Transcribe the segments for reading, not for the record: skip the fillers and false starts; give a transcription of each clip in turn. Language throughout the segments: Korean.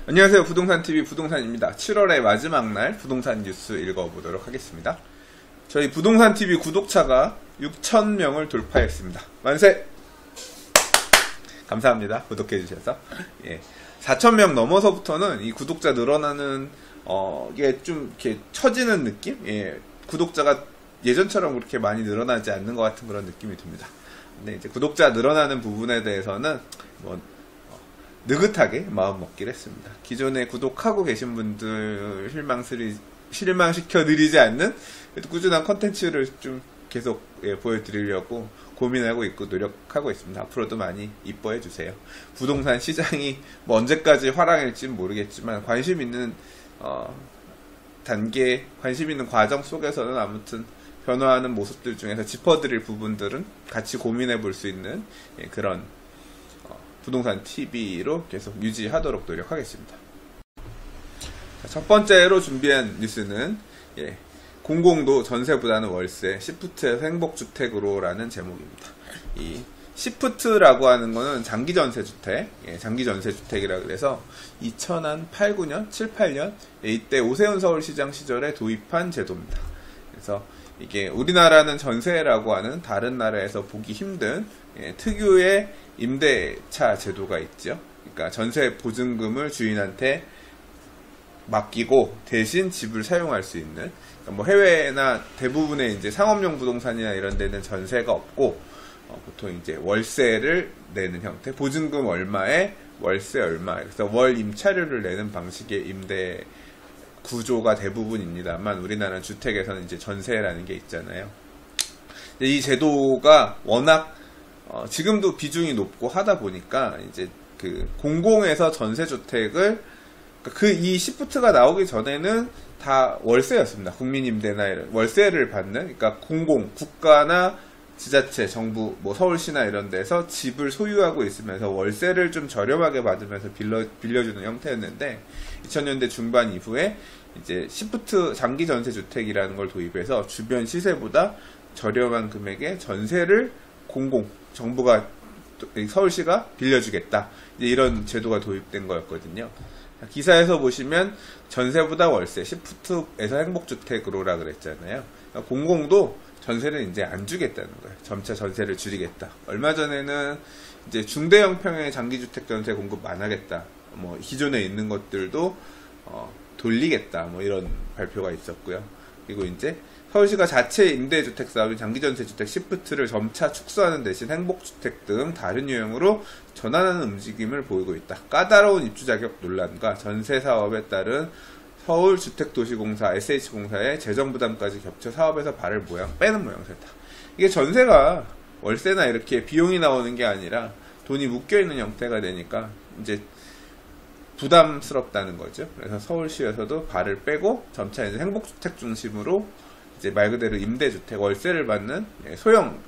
안녕하세요. 부동산TV 부동산입니다. 7월의 마지막 날 부동산 뉴스 읽어보도록 하겠습니다. 저희 부동산TV 구독자가 6,000명을 돌파했습니다. 만세! 감사합니다. 구독해주셔서. 4,000명 넘어서부터는 이 구독자 늘어나는, 이게 좀 이렇게 처지는 느낌? 구독자가 예전처럼 그렇게 많이 늘어나지 않는 것 같은 그런 느낌이 듭니다. 근데 이제 구독자 늘어나는 부분에 대해서는 느긋하게 마음 먹기로 했습니다. 기존에 구독하고 계신 분들 실망시켜 드리지 않는 꾸준한 컨텐츠를 좀 계속 보여드리려고 고민하고 있고 노력하고 있습니다. 앞으로도 많이 이뻐해 주세요. 부동산 시장이 언제까지 화랑일지는 모르겠지만 관심 있는 단계, 관심 있는 과정 속에서는 아무튼 변화하는 모습들 중에서 짚어드릴 부분들은 같이 고민해 볼 수 있는 그런 부동산 TV로 계속 유지하도록 노력하겠습니다. 첫 번째로 준비한 뉴스는 공공도 전세보다는 월세, 시프트에서 행복주택으로 라는 제목입니다. 이 시프트라고 하는 거는 장기전세주택, 장기전세주택이라 그래서 2008, 9년, 7, 8년 이때 오세훈 서울시장 시절에 도입한 제도입니다. 그래서 이게 우리나라는 전세라고 하는 다른 나라에서 보기 힘든 특유의 임대차 제도가 있죠. 그러니까 전세 보증금을 주인한테 맡기고 대신 집을 사용할 수 있는, 그러니까 해외나 대부분의 이제 상업용 부동산이나 이런 데는 전세가 없고 보통 이제 월세를 내는 형태, 보증금 얼마에 월세 얼마, 그래서 월 임차료를 내는 방식의 임대 구조가 대부분입니다만 우리나라 주택에서는 이제 전세라는 게 있잖아요. 이 제도가 워낙 지금도 비중이 높고 하다 보니까 이제 그 공공에서 전세주택을 이 시프트가 나오기 전에는 다 월세였습니다. 국민임대나 이런 월세를 받는, 그러니까 공공, 국가나 지자체, 정부, 서울시나 이런 데서 집을 소유하고 있으면서 월세를 좀 저렴하게 받으면서 빌려주는 형태였는데 2000년대 중반 이후에 이제 시프트 장기 전세 주택이라는 걸 도입해서 주변 시세보다 저렴한 금액의 전세를 정부가, 서울시가 빌려주겠다. 이제 이런 제도가 도입된 거였거든요. 기사에서 보시면 전세보다 월세, 시프트에서 행복주택으로라 그랬잖아요. 그러니까 공공도 전세를 이제 안 주겠다는 거예요. 점차 전세를 줄이겠다. 얼마 전에는 이제 중대형평의 장기주택 전세 공급 안 하겠다. 기존에 있는 것들도 돌리겠다. 이런 발표가 있었고요. 그리고 이제 서울시가 자체 임대주택 사업인 장기전세주택 시프트를 점차 축소하는 대신 행복주택 등 다른 유형으로 전환하는 움직임을 보이고 있다. 까다로운 입주 자격 논란과 전세 사업에 따른 서울주택도시공사 SH공사의 재정 부담까지 겹쳐 사업에서 발을 빼는 모양새다. 이게 전세가 월세나 이렇게 비용이 나오는 게 아니라 돈이 묶여있는 형태가 되니까 이제 부담스럽다는 거죠. 그래서 서울시에서도 발을 빼고 점차 이제 행복주택 중심으로 이제 말 그대로 임대주택, 월세를 받는 소형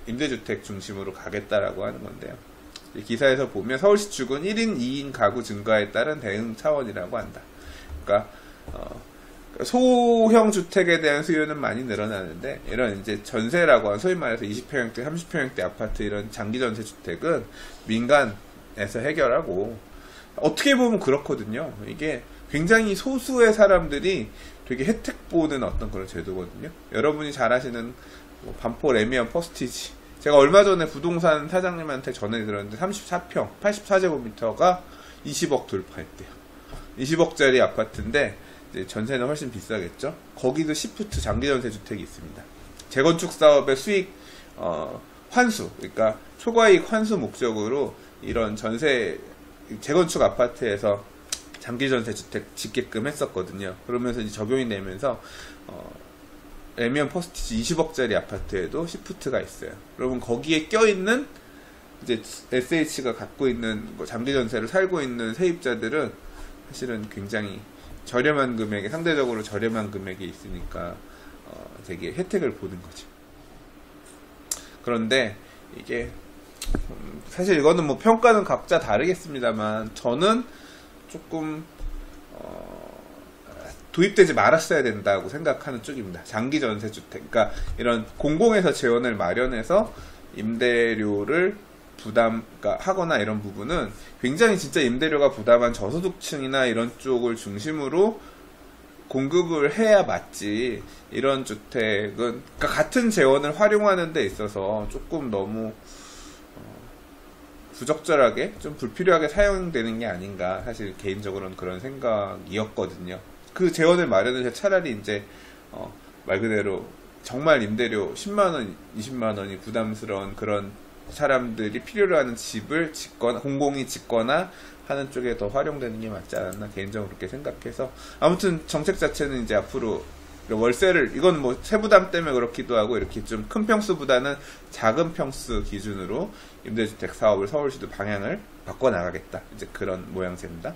임대주택 중심으로 가겠다라고 하는 건데요. 기사에서 보면 서울시 측은 1인, 2인 가구 증가에 따른 대응 차원이라고 한다. 그러니까 소형 주택에 대한 수요는 많이 늘어나는데 이런 이제 전세라고 하는 소위 말해서 20평형대, 30평형대 아파트 이런 장기 전세 주택은 민간에서 해결하고 어떻게 보면 그렇거든요. 이게 굉장히 소수의 사람들이 되게 혜택 보는 어떤 그런 제도거든요. 여러분이 잘 아시는 반포 레미안 퍼스티지, 제가 얼마 전에 부동산 사장님한테 전해 들었는데 34평 84제곱미터가 20억 돌파했대요. 20억짜리 아파트인데 이제 전세는 훨씬 비싸겠죠. 거기도 시프트 장기전세 주택이 있습니다. 재건축 사업의 수익 환수, 그러니까 초과이익 환수 목적으로 이런 재건축 아파트에서 장기전세 주택 짓게끔 했었거든요. 그러면서 이제 적용이 되면서 레미안 퍼스티지 20억짜리 아파트에도 시프트가 있어요. 여러분 거기에 껴있는 이제 SH가 갖고 있는 장기전세를 살고 있는 세입자들은 사실은 굉장히 저렴한 금액에, 상대적으로 저렴한 금액이 있으니까 되게 혜택을 보는 거죠. 그런데 이게 사실 이거는 평가는 각자 다르겠습니다만 저는 조금 도입되지 말았어야 된다고 생각하는 쪽입니다. 장기전세주택, 그러니까 이런 공공에서 재원을 마련해서 임대료를 그러니까 하거나 이런 부분은 굉장히 진짜 임대료가 부담한 저소득층이나 이런 쪽을 중심으로 공급을 해야 맞지. 이런 주택은 그러니까 같은 재원을 활용하는 데 있어서 조금 너무 부적절하게 좀 불필요하게 사용되는 게 아닌가, 사실 개인적으로는 그런 생각이었거든요. 그 재원을 마련해서 차라리 이제 말 그대로 정말 임대료 10만원, 20만원이 부담스러운 그런 사람들이 필요로 하는 집을 짓거나 공공이 짓거나 하는 쪽에 더 활용되는 게 맞지 않았나, 개인적으로 그렇게 생각해서. 아무튼 정책 자체는 이제 앞으로 월세를, 이건 뭐 세부담 때문에 그렇기도 하고, 이렇게 좀 큰 평수보다는 작은 평수 기준으로 임대주택 사업을 서울시도 방향을 바꿔나가겠다, 이제 그런 모양새입니다.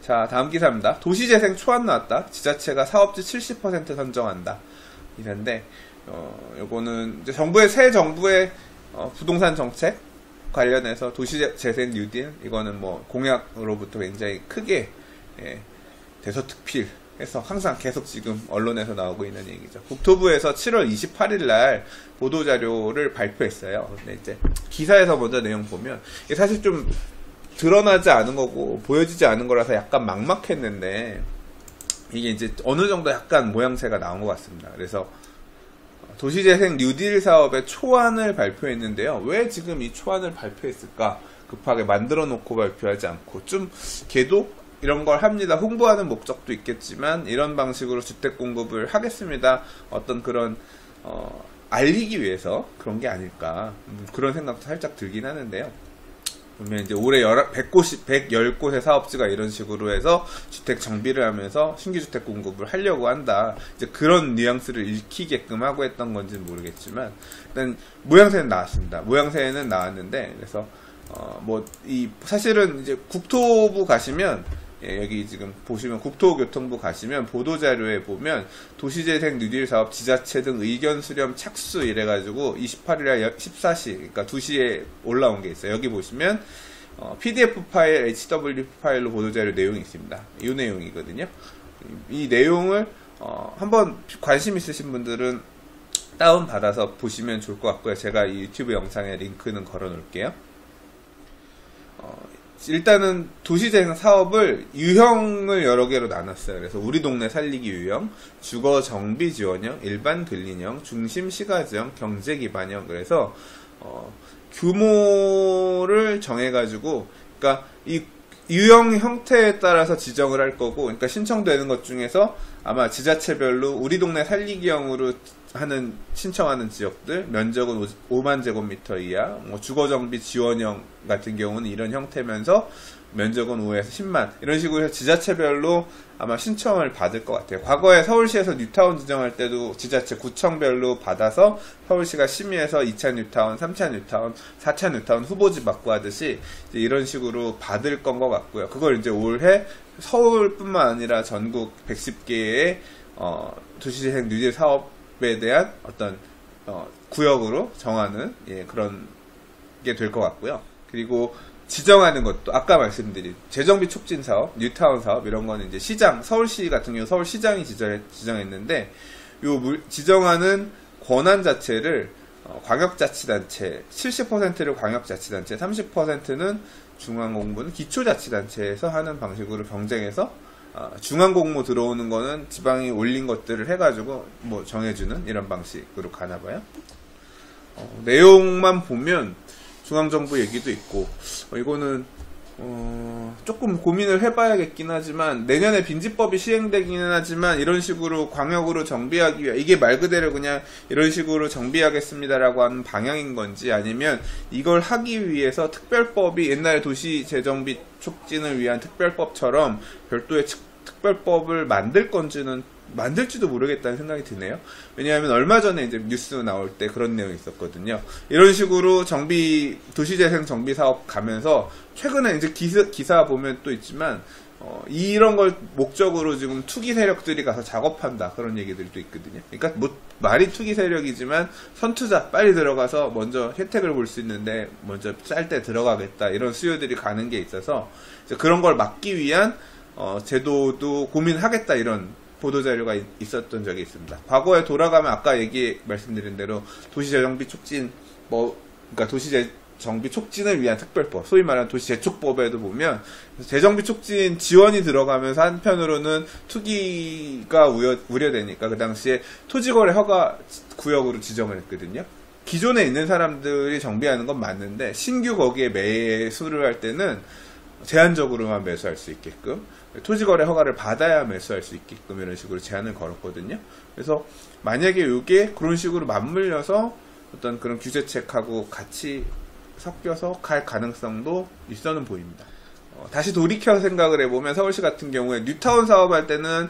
자, 다음 기사입니다. 도시재생 초안 나왔다. 지자체가 사업지 70% 선정한다. 이런데 요거는 이제 새 정부의 부동산 정책 관련해서 도시재생 뉴딜, 이거는 뭐 공약으로부터 굉장히 크게 대서특필해서 항상 계속 지금 언론에서 나오고 있는 얘기죠. 국토부에서 7월 28일 날 보도자료를 발표했어요. 근데 이제 기사에서 먼저 내용 보면 이게 사실 좀 드러나지 않은 거고 보여지지 않은 거라서 약간 막막했는데, 이게 이제 어느 정도 약간 모양새가 나온 것 같습니다. 그래서 도시재생 뉴딜 사업의 초안을 발표했는데요. 왜 지금 이 초안을 발표했을까? 급하게 만들어 놓고 발표하지 않고 좀 걔도 이런 걸 합니다. 홍보하는 목적도 있겠지만 이런 방식으로 주택 공급을 하겠습니다. 어떤 그런 알리기 위해서 그런 게 아닐까, 그런 생각도 살짝 들긴 하는데요. 그러면 이제 올해 110곳의 사업지가 이런 식으로 해서 주택 정비를 하면서 신규 주택 공급을 하려고 한다. 이제 그런 뉘앙스를 읽히게끔 하고 했던 건지는 모르겠지만, 일단 모양새는 나왔습니다. 모양새는 나왔는데, 그래서 사실은 이제 국토부 가시면, 여기 지금 보시면 국토교통부 가시면 보도자료에 보면 도시재생 뉴딜 사업 지자체 등 의견 수렴 착수 이래가지고 28일에 14시, 그러니까 2시에 올라온 게 있어요. 여기 보시면 PDF 파일, HW 파일로 보도자료 내용이 있습니다. 이 내용이거든요. 이 내용을 한번 관심 있으신 분들은 다운받아서 보시면 좋을 것 같고요. 제가 이 유튜브 영상에 링크는 걸어 놓을게요. 일단은 도시재생 사업을 유형을 여러 개로 나눴어요. 그래서 우리 동네 살리기 유형, 주거 정비 지원형, 일반 근린형, 중심 시가지형, 경제 기반형. 그래서 규모를 정해가지고, 그러니까 이 유형 형태에 따라서 지정을 할 거고, 그러니까 신청되는 것 중에서 아마 지자체별로 우리 동네 살리기형으로 신청하는 지역들, 면적은 5만 제곱미터 이하, 주거정비 지원형 같은 경우는 이런 형태면서 면적은 5에서 10만, 이런 식으로 해서 지자체별로 아마 신청을 받을 것 같아요. 과거에 서울시에서 뉴타운 지정할 때도 지자체 구청별로 받아서 서울시가 심의해서 2차 뉴타운, 3차 뉴타운, 4차 뉴타운 후보지 받고 하듯이 이제 이런 식으로 받을 건 것 같고요. 그걸 이제 올해 서울뿐만 아니라 전국 110개의 도시재생 뉴딜 사업에 대한 어떤 구역으로 정하는 그런 게 될 것 같고요. 그리고 지정하는 것도 아까 말씀드린 재정비 촉진 사업, 뉴타운 사업, 이런 거는 이제 서울시 같은 경우 서울시장이 지정했는데, 지정하는 권한 자체를 광역자치단체 70%를 광역자치단체, 30%는 중앙공무는 기초자치단체에서 하는 방식으로 경쟁해서 중앙공무 들어오는 거는 지방이 올린 것들을 해가지고 뭐 정해주는 이런 방식으로 가나봐요. 내용만 보면 중앙정부 얘기도 있고, 이거는 조금 고민을 해봐야겠긴 하지만, 내년에 빈집법이 시행되기는 하지만 이런 식으로 광역으로 정비하기 위해, 이게 말 그대로 그냥 이런 식으로 정비하겠습니다라고 하는 방향인 건지, 아니면 이걸 하기 위해서 특별법이 옛날에 도시재정비 촉진을 위한 특별법처럼 별도의 특별법을 만들지도 모르겠다는 생각이 드네요. 왜냐하면 얼마 전에 이제 뉴스 나올 때 그런 내용이 있었거든요. 이런 식으로 도시재생 정비 사업 가면서 최근에 이제 기사 보면 또 있지만, 이런 걸 목적으로 지금 투기 세력들이 가서 작업한다, 그런 얘기들도 있거든요. 그러니까 말이 투기 세력이지만 선투자, 빨리 들어가서 먼저 혜택을 볼 수 있는데 먼저 쌀 때 들어가겠다, 이런 수요들이 가는 게 있어서 그런 걸 막기 위한 제도도 고민하겠다, 이런 보도자료가 있었던 적이 있습니다. 과거에 돌아가면 아까 말씀드린 대로 도시재정비 촉진, 그러니까 정비 촉진을 위한 특별법, 소위 말하는 도시 재촉법에도 보면 재정비 촉진 지원이 들어가면서 한편으로는 투기가 우려되니까 그 당시에 토지거래 허가 구역으로 지정을 했거든요. 기존에 있는 사람들이 정비하는 건 맞는데 신규 거기에 매수를 할 때는 제한적으로만 매수할 수 있게끔, 토지거래 허가를 받아야 매수할 수 있게끔 이런 식으로 제한을 걸었거든요. 그래서 만약에 이게 그런 식으로 맞물려서 어떤 그런 규제책하고 같이 섞여서 갈 가능성도 있어는 보입니다. 다시 돌이켜 생각을 해보면 서울시 같은 경우에 뉴타운 사업할 때는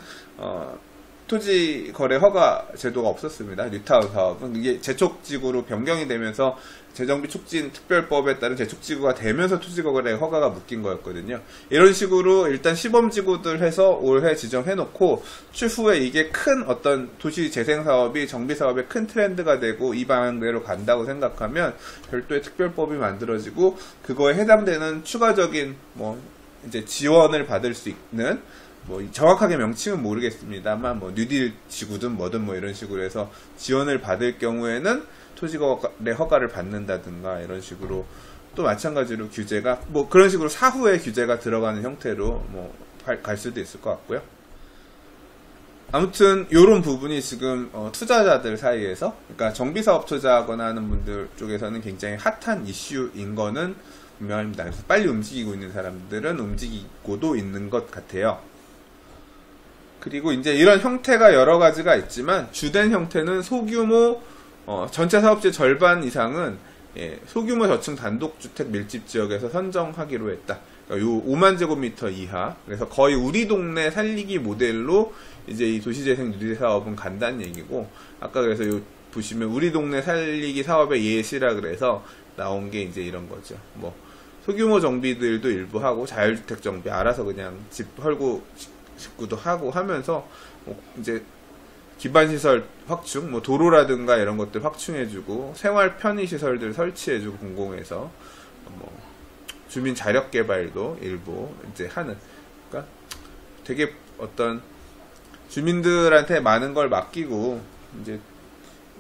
토지 거래 허가 제도가 없었습니다. 뉴타운 사업은 이게 재촉지구로 변경이 되면서 재정비 촉진 특별법에 따른 재촉지구가 되면서 토지 거래 허가가 묶인 거였거든요. 이런 식으로 일단 시범지구들 해서 올해 지정해놓고 추후에 이게 큰 어떤 도시 재생 사업이 정비 사업의 큰 트렌드가 되고 이 방향대로 간다고 생각하면 별도의 특별법이 만들어지고 그거에 해당되는 추가적인 뭐 이제 지원을 받을 수 있는, 뭐 정확하게 명칭은 모르겠습니다만 뭐 뉴딜 지구든 뭐든 뭐 이런 식으로 해서 지원을 받을 경우에는 토지거래 허가를 받는다든가 이런 식으로 또 마찬가지로 규제가 뭐 그런 식으로 사후에 규제가 들어가는 형태로 뭐 갈 수도 있을 것 같고요. 아무튼 이런 부분이 지금 투자자들 사이에서, 그러니까 정비사업 투자하거나 하는 분들 쪽에서는 굉장히 핫한 이슈인 거는 분명합니다. 그래서 빨리 움직이고 있는 사람들은 움직이고도 있는 것 같아요. 그리고 이제 이런 형태가 여러 가지가 있지만 주된 형태는 소규모 전체 사업지 절반 이상은 소규모 저층 단독주택 밀집 지역에서 선정하기로 했다. 그러니까 요 5만 제곱미터 이하. 그래서 거의 우리 동네 살리기 모델로 이제 이 도시재생 뉴딜 사업은 간다는 얘기고, 아까 그래서 요 보시면 우리 동네 살리기 사업의 예시라 그래서 나온 게 이제 이런 거죠. 뭐 소규모 정비들도 일부 하고 자율주택 정비 알아서 그냥 집 헐고 식구도 하고 하면서 이제 기반시설 확충, 뭐 도로라든가 이런 것들 확충해주고 생활 편의시설들 설치해주고 공공에서 뭐 주민 자력 개발도 일부 이제 하는, 그러니까 되게 어떤 주민들한테 많은 걸 맡기고 이제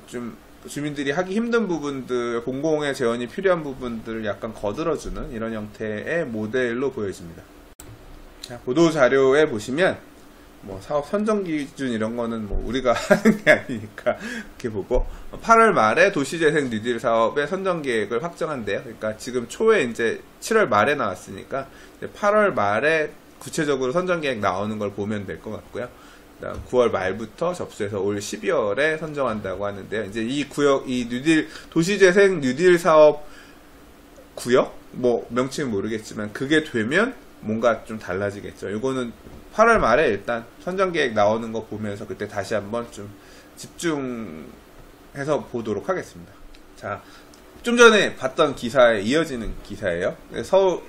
좀 주민들이 하기 힘든 부분들, 공공의 재원이 필요한 부분들을 약간 거들어주는 이런 형태의 모델로 보여집니다. 자, 보도 자료에 보시면 뭐 사업 선정 기준 이런 거는 뭐 우리가 하는 게 아니니까 이렇게 보고, 8월 말에 도시재생 뉴딜 사업의 선정 계획을 확정한대요. 그러니까 지금 초에 이제 7월 말에 나왔으니까 이제 8월 말에 구체적으로 선정 계획 나오는 걸 보면 될 것 같고요. 9월 말부터 접수해서 올 12월에 선정한다고 하는데요. 이제 이 구역, 이 뉴딜, 도시재생 뉴딜 사업 구역? 뭐, 명칭은 모르겠지만, 그게 되면 뭔가 좀 달라지겠죠. 이거는 8월 말에 일단 선정 계획 나오는 거 보면서 그때 다시 한번 좀 집중해서 보도록 하겠습니다. 자, 좀 전에 봤던 기사에 이어지는 기사예요. 서울,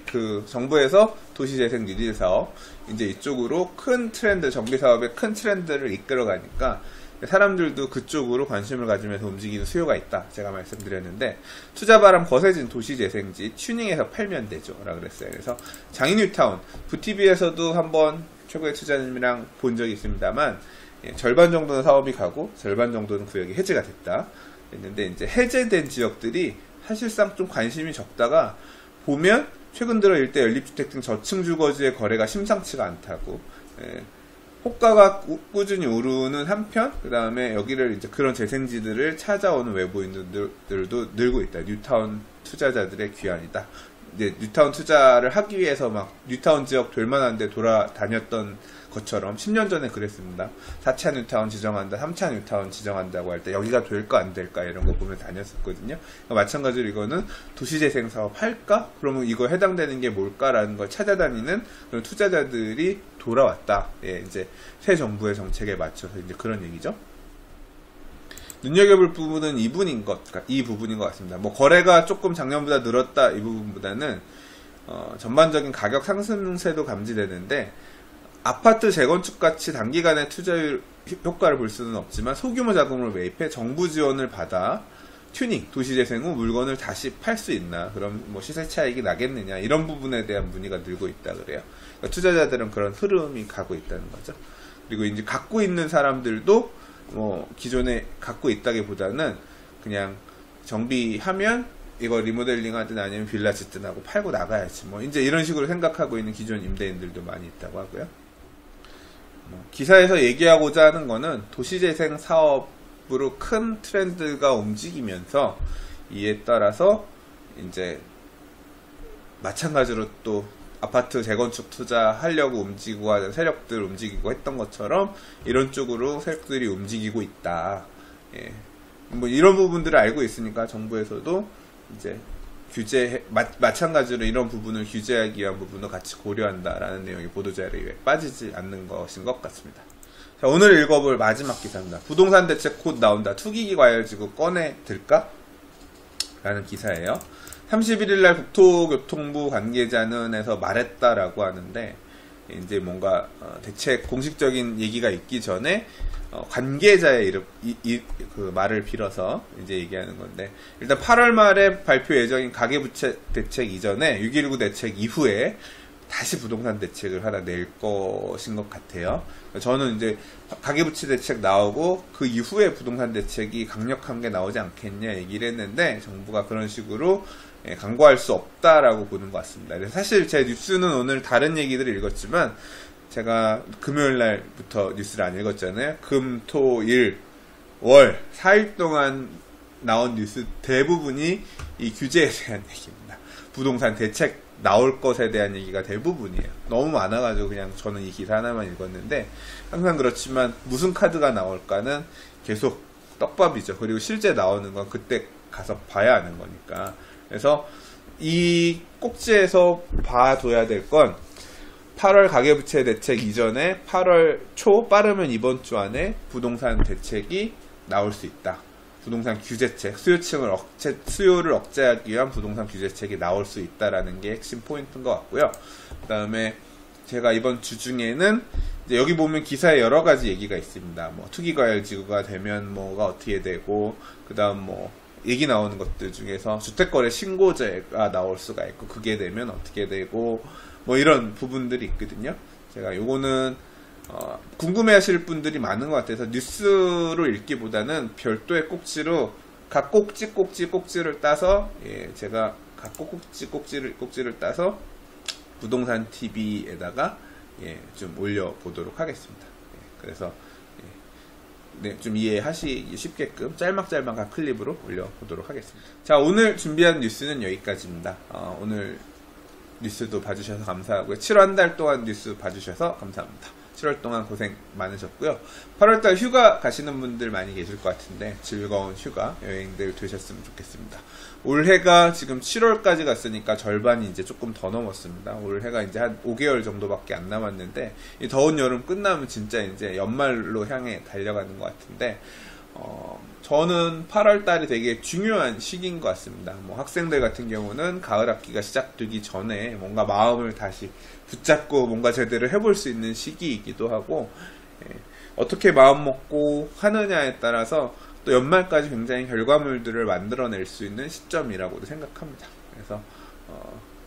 정부에서 도시재생 뉴딜 사업, 이제 이쪽으로 큰 트렌드, 정비 사업의 큰 트렌드를 이끌어 가니까 사람들도 그쪽으로 관심을 가지면서 움직이는 수요가 있다. 제가 말씀드렸는데, 투자바람 거세진 도시재생지 튜닝해서 팔면 되죠. 라고 그랬어요. 그래서 장인뉴타운, 부티비에서도 한번 최고의 투자님이랑 본 적이 있습니다만, 절반 정도는 사업이 가고, 절반 정도는 구역이 해제가 됐다. 했는데, 이제 해제된 지역들이 사실상 좀 관심이 적다가, 보면, 최근 들어 일대 연립주택 등 저층 주거지의 거래가 심상치가 않다고, 호가가 꾸준히 오르는 한편, 그 다음에 여기를 이제 그런 재생지들을 찾아오는 외부인들도 늘고 있다. 뉴타운 투자자들의 귀환이다. 이제 뉴타운 투자를 하기 위해서 막 뉴타운 지역 될 만한데 돌아다녔던 것처럼 10년 전에 그랬습니다. 4차 뉴타운 지정한다, 3차 뉴타운 지정한다고 할 때 여기가 될까 안 될까 이런 거 보면 다녔었거든요. 그러니까 마찬가지로 이거는 도시재생 사업 할까? 그러면 이거 해당되는 게 뭘까라는 걸 찾아다니는 그런 투자자들이 돌아왔다. 예, 이제 새 정부의 정책에 맞춰서 이제 그런 얘기죠. 눈여겨볼 부분은 이 부분인 것 같습니다. 뭐 거래가 조금 작년보다 늘었다 이 부분보다는 전반적인 가격 상승세도 감지되는데, 아파트 재건축 같이 단기간에 투자율 효과를 볼 수는 없지만 소규모 자금을 매입해 정부 지원을 받아 튜닝, 도시재생 후 물건을 다시 팔 수 있나, 그럼 뭐 시세 차익이 나겠느냐, 이런 부분에 대한 문의가 늘고 있다 그래요. 그러니까 투자자들은 그런 흐름이 가고 있다는 거죠. 그리고 이제 갖고 있는 사람들도 뭐 기존에 갖고 있다기보다는 그냥 정비하면 이거 리모델링 하든 아니면 빌라 짓든 하고 팔고 나가야지. 뭐 이제 이런 식으로 생각하고 있는 기존 임대인들도 많이 있다고 하고요. 기사에서 얘기하고자 하는 거는 도시재생 사업으로 큰 트렌드가 움직이면서 이에 따라서 이제 마찬가지로 또 아파트 재건축 투자하려고 움직이고 하는 세력들 움직이고 했던 것처럼 이런 쪽으로 세력들이 움직이고 있다. 예. 뭐 이런 부분들을 알고 있으니까 정부에서도 이제 마찬가지로 이런 부분을 규제하기 위한 부분도 같이 고려한다라는 내용이 보도자료에 빠지지 않는 것인 것 같습니다. 자, 오늘 읽어볼 마지막 기사입니다. 부동산 대책 곧 나온다. 투기기 과열지구 꺼내 들까? 라는 기사예요. 31일날 국토교통부 관계자는 해서 말했다라고 하는데, 이제 뭔가 대책 공식적인 얘기가 있기 전에 관계자의 그 말을 빌어서 이제 얘기하는 건데, 일단 8월 말에 발표 예정인 가계부채 대책 이전에 6.19 대책 이후에 다시 부동산 대책을 하나 낼 것인 것 같아요. 저는 이제 가계부채 대책 나오고 그 이후에 부동산 대책이 강력한 게 나오지 않겠냐 얘기를 했는데, 정부가 그런 식으로 강구할 수 없다라고 보는 것 같습니다. 사실 제 뉴스는 오늘 다른 얘기들을 읽었지만, 제가 금요일 날부터 뉴스를 안 읽었잖아요. 금, 토, 일, 월 4일 동안 나온 뉴스 대부분이 이 규제에 대한 얘기입니다. 부동산 대책 나올 것에 대한 얘기가 대부분이에요. 너무 많아가지고 그냥 저는 이 기사 하나만 읽었는데, 항상 그렇지만 무슨 카드가 나올까는 계속 떡밥이죠. 그리고 실제 나오는 건 그때 가서 봐야 하는 거니까. 그래서 이 꼭지에서 봐둬야 될 건 8월 가계부채 대책 이전에 8월 초 빠르면 이번 주 안에 부동산 대책이 나올 수 있다. 부동산 규제책, 수요를 억제하기 위한 부동산 규제책이 나올 수 있다라는 게 핵심 포인트인 것 같고요. 그 다음에 제가 이번 주 중에는 이제 여기 보면 기사에 여러 가지 얘기가 있습니다. 뭐 투기과열지구가 되면 뭐가 어떻게 되고, 그 다음 뭐 얘기 나오는 것들 중에서 주택거래 신고제가 나올 수가 있고, 그게 되면 어떻게 되고, 뭐 이런 부분들이 있거든요. 제가 요거는 궁금해 하실 분들이 많은 것 같아서 뉴스로 읽기보다는 별도의 꼭지로 각 꼭지를 따서, 제가 각 꼭지를 따서 부동산 TV에다가 좀 올려보도록 하겠습니다. 그래서 좀 이해하시기 쉽게끔 짤막한 클립으로 올려보도록 하겠습니다. 자, 오늘 준비한 뉴스는 여기까지입니다. 오늘 뉴스도 봐주셔서 감사하고요. 7월 한 달 동안 뉴스 봐주셔서 감사합니다. 7월 동안 고생 많으셨고요. 8월달 휴가 가시는 분들 많이 계실 것 같은데 즐거운 휴가, 여행들 되셨으면 좋겠습니다. 올해가 지금 7월까지 갔으니까 절반이 이제 조금 더 넘었습니다. 올해가 이제 한 5개월 정도밖에 안 남았는데, 이 더운 여름 끝나면 진짜 이제 연말로 향해 달려가는 것 같은데, 저는 8월달이 되게 중요한 시기인 것 같습니다. 뭐 학생들 같은 경우는 가을 학기가 시작되기 전에 뭔가 마음을 다시 붙잡고 뭔가 제대로 해볼 수 있는 시기이기도 하고, 어떻게 마음 먹고 하느냐에 따라서 또 연말까지 굉장히 결과물들을 만들어낼 수 있는 시점이라고도 생각합니다. 그래서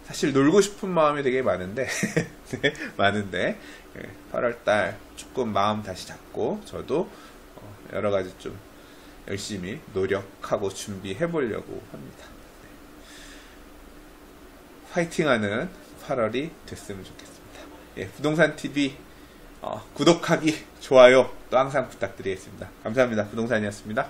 사실 놀고 싶은 마음이 되게 많은데 네, 8월달 조금 마음 다시 잡고 저도 여러가지 좀 열심히 노력하고 준비해 보려고 합니다. 화이팅하는 8월이 됐으면 좋겠습니다. 부동산TV 구독하기, 좋아요 또 항상 부탁드리겠습니다. 감사합니다. 부동산이었습니다.